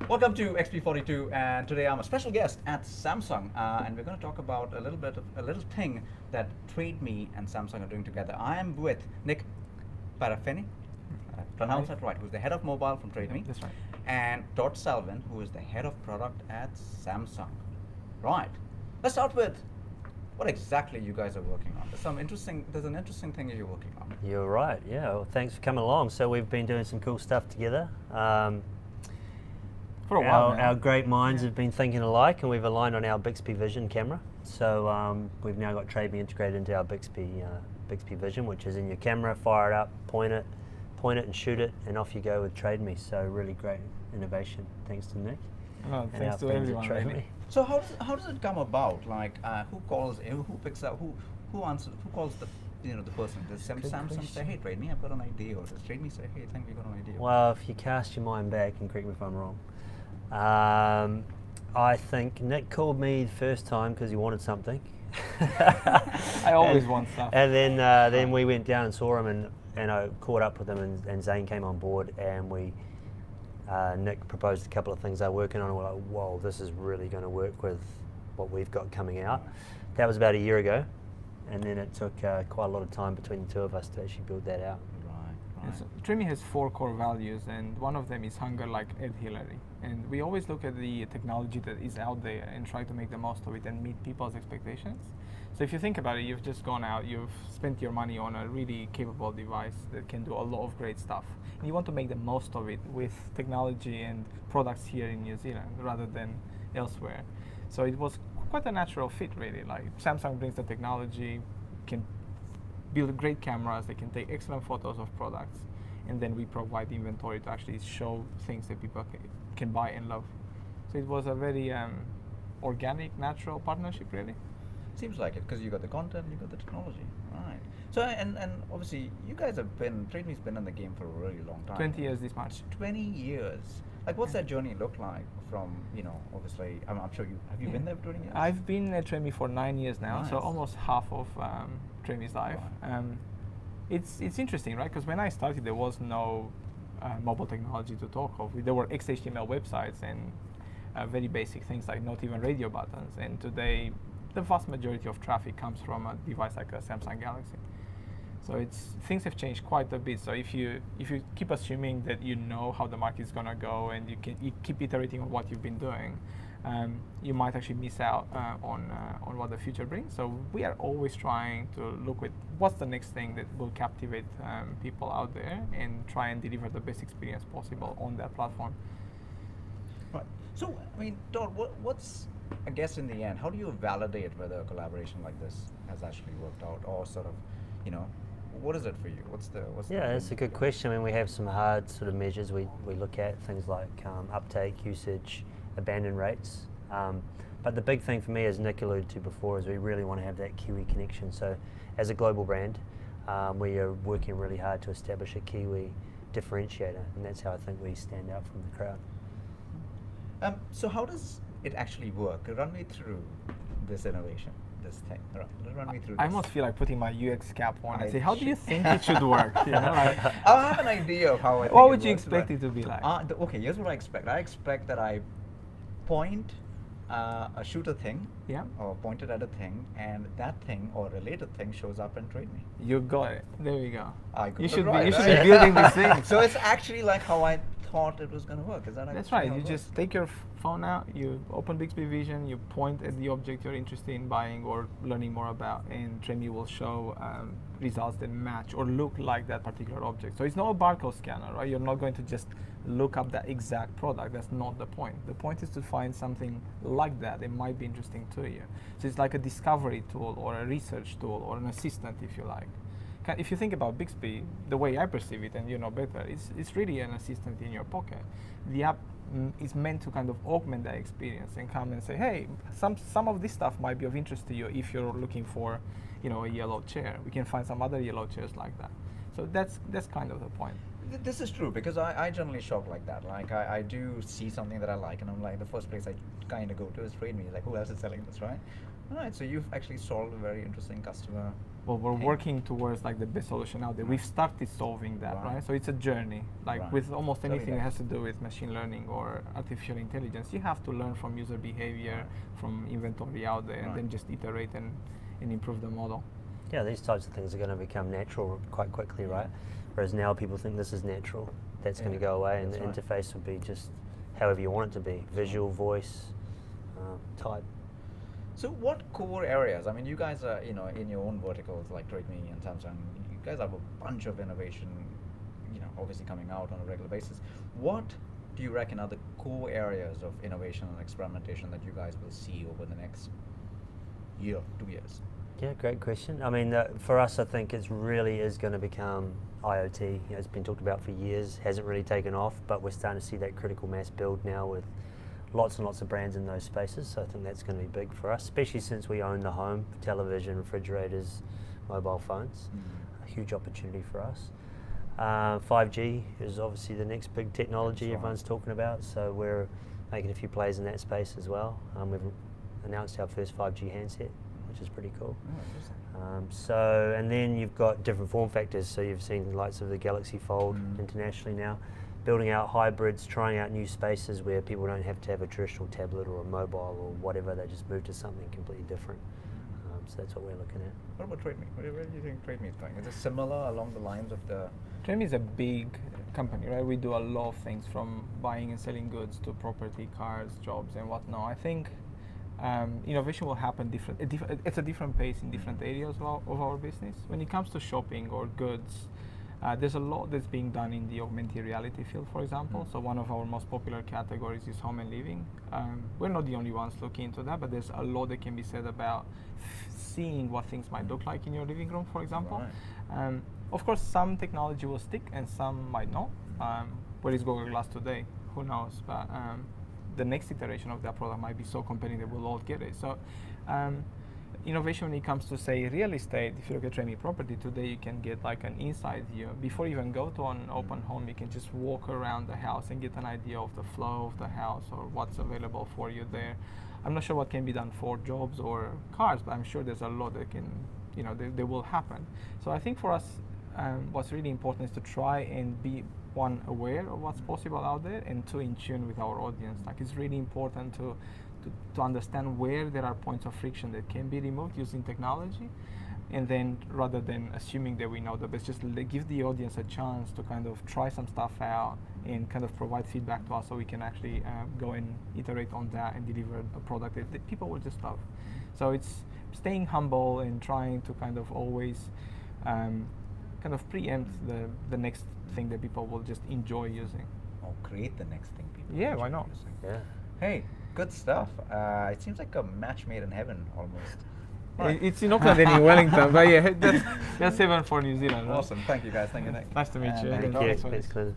Welcome to XP42, and today I'm a special guest at Samsung, and we're going to talk about a little thing that Trademe and Samsung are doing together. I am with Nick Parfene, pronounce that right, who's the head of mobile from Trademe. That's right. And Todd Selwyn, who is the head of product at Samsung. Right. Let's start with what exactly you guys are working on. There's an interesting thing you're working on. You're right, yeah. Well, thanks for coming along. So we've been doing some cool stuff together. For a while now. Our great minds have been thinking alike, and we've aligned on our Bixby Vision camera. So we've now got Trademe integrated into our Bixby Vision, which is in your camera. Fire it up, point it and shoot it, and off you go with Trademe. So really great innovation. Thanks to Nick. No, and thanks our to friends at everyone. Trademe. Really. So how does it come about? Like who calls? Who picks up? Who answers? Who calls the the person? Does Samsung say, "Hey, Trademe, I've got an idea," or does Trademe say, "Hey, I think we've got an idea"? Well, if you cast your mind back, and correct me if I'm wrong, I think Nick called me the first time because he wanted something. I always want stuff. And then we went down and saw him, and I caught up with him, and Zane came on board, and Nick proposed a couple of things they're working on, and we're like, whoa, this is really going to work with what we've got coming out. That was about a year ago, and then it took quite a lot of time between the two of us to actually build that out. Right. So Trademe has 4 core values, and one of them is hunger like Ed Hillary. And we always look at the technology that is out there and try to make the most of it and meet people's expectations. So if you think about it, you've just gone out, you've spent your money on a really capable device that can do a lot of great stuff. And you want to make the most of it with technology and products here in New Zealand rather than elsewhere. So it was quite a natural fit, really. Like Samsung brings the technology, can build great cameras, they can take excellent photos of products, and then we provide the inventory to actually show things that people can buy and love. So it was a very organic, natural partnership, really. Seems like it, because you got the content, you got the technology. Right. So and obviously you guys Trademe's been in the game for a really long time. 20 years this March. 20 years. Like, what's that journey look like from, obviously, I'm sure have you been there for 20 years? I've been at Trademe for 9 years now, Nice. so almost half of Trademe's life. Right. It's interesting, right? Because when I started, there was no mobile technology to talk of. There were XHTML websites and very basic things like not even radio buttons. And today, the vast majority of traffic comes from a device like a Samsung Galaxy. So things have changed quite a bit. So if you keep assuming that you know how the market is going to go and you keep iterating on what you've been doing, you might actually miss out on what the future brings. So we are always trying to look at what's the next thing that will captivate people out there and try and deliver the best experience possible on that platform. Right. So, I mean, Todd, what's, I guess in the end, how do you validate whether a collaboration like this has actually worked out, or sort of, what is it for you? What's the Yeah, that's a good question. I mean, we have some hard sort of measures we look at, things like uptake, usage, abandon rates. But the big thing for me, as Nick alluded to before, is we really want to have that Kiwi connection. So as a global brand, we are working really hard to establish a Kiwi differentiator, and that's how I think we stand out from the crowd. So how does it actually work? Run me through this innovation, this thing. Run me through this. I almost feel like putting my UX cap on and say, how do you should. think it should work? Like, I have an idea of how I think what it would you works, expect but- it to be like? Okay, here's what I expect. I expect that I point shoot a thing, Yeah. or point it at a thing, and that thing or related thing shows up in Trademe. You got it. There we go. I got You it should right, be right? building this thing. So it's actually like how I thought it was going to work. Is that That's actually right. how You it just take your phone out, you open Bixby Vision, you point at the object you're interested in buying or learning more about, and Trademe will show results that match or look like that particular object. So it's not a barcode scanner, right? You're not going to just look up that exact product. That's not the point. The point is to find something like that might be interesting to you. So it's like a discovery tool or a research tool or an assistant, if you like. If you think about Bixby, the way I perceive it, and you know better, it's really an assistant in your pocket. The app is meant to kind of augment that experience and come and say, hey, some of this stuff might be of interest to you if you're looking for, a yellow chair. We can find some other yellow chairs like that. So that's kind of the point. This is true, because I generally shop like that. Like I do see something that I like, and I'm like, the first place I kind of go to is Trademe. Like, who else is selling this, right? All right, so you've actually solved a very interesting customer well, we're Okay. working towards like the best solution out there. We've started solving that, Right. right? So it's a journey. Like Right. with almost Very anything that nice. has to do with machine learning or artificial intelligence, you have to learn from user behavior, Right. from inventory out there, and Right. then just iterate and improve the model. Yeah, these types of things are going to become natural quite quickly, right? Whereas now people think this is natural. That's going to Yeah, go away, and the that's right. interface will be just however you want it to be: visual, voice, type. So what core areas? I mean, you guys are, in your own verticals like Trademe and Samsung, you guys have a bunch of innovation, obviously coming out on a regular basis. What do you reckon are the core areas of innovation and experimentation that you guys will see over the next year, 2 years? Yeah, great question. I mean, for us, I think it really is going to become IoT. It's been talked about for years, hasn't really taken off, but we're starting to see that critical mass build now with lots and lots of brands in those spaces. So I think that's going to be big for us, especially since we own the home, television, refrigerators, mobile phones. A huge opportunity for us. 5G is obviously the next big technology That's right. everyone's talking about, so we're making a few plays in that space as well. We've announced our first 5G handset, which is pretty cool. Oh, interesting. And then you've got different form factors. So you've seen the likes of the Galaxy Fold internationally now, building out hybrids, trying out new spaces where people don't have to have a traditional tablet or a mobile or whatever. They just move to something completely different. So that's what we're looking at. What about Trademe? Where do you think Trademe is going? Is it similar along the lines of the... Trademe is a big company, right? We do a lot of things from buying and selling goods to property, cars, jobs, and whatnot. I think innovation will happen it's a different pace in different areas of our business. When it comes to shopping or goods, there's a lot that's being done in the augmented reality field, for example. So one of our most popular categories is home and living. We're not the only ones looking into that, but there's a lot that can be said about seeing what things might look like in your living room, for example. Right. Of course, some technology will stick and some might not. Where is Google Glass today? Who knows? But the next iteration of that product might be so compelling that we'll all get it. So innovation when it comes to, say, real estate, if you look at Trademe property today, you can get like an inside view. Before you even go to an open home, you can just walk around the house and get an idea of the flow of the house or what's available for you there. I'm not sure what can be done for jobs or cars, but I'm sure there's a lot that can, they will happen. So I think for us, what's really important is to try and be, one, aware of what's possible out there, and two, in tune with our audience. Like, it's really important to understand where there are points of friction that can be removed using technology, and then rather than assuming that we know the best, just give the audience a chance to kind of try some stuff out and kind of provide feedback to us so we can actually go and iterate on that and deliver a product that people will just love. So it's staying humble and trying to kind of always kind of preempt the next thing that people will just enjoy using. Or create the next thing people Yeah, enjoy why not? using. Yeah. Hey, good stuff. It seems like a match made in heaven, almost. It's in Auckland and in Wellington, but yeah, that's 7 for New Zealand. Right? Awesome. Thank you, guys. Thank you, Nick. Nice to meet And you. thank Thank you. you. Thanks. Thanks, Glenn.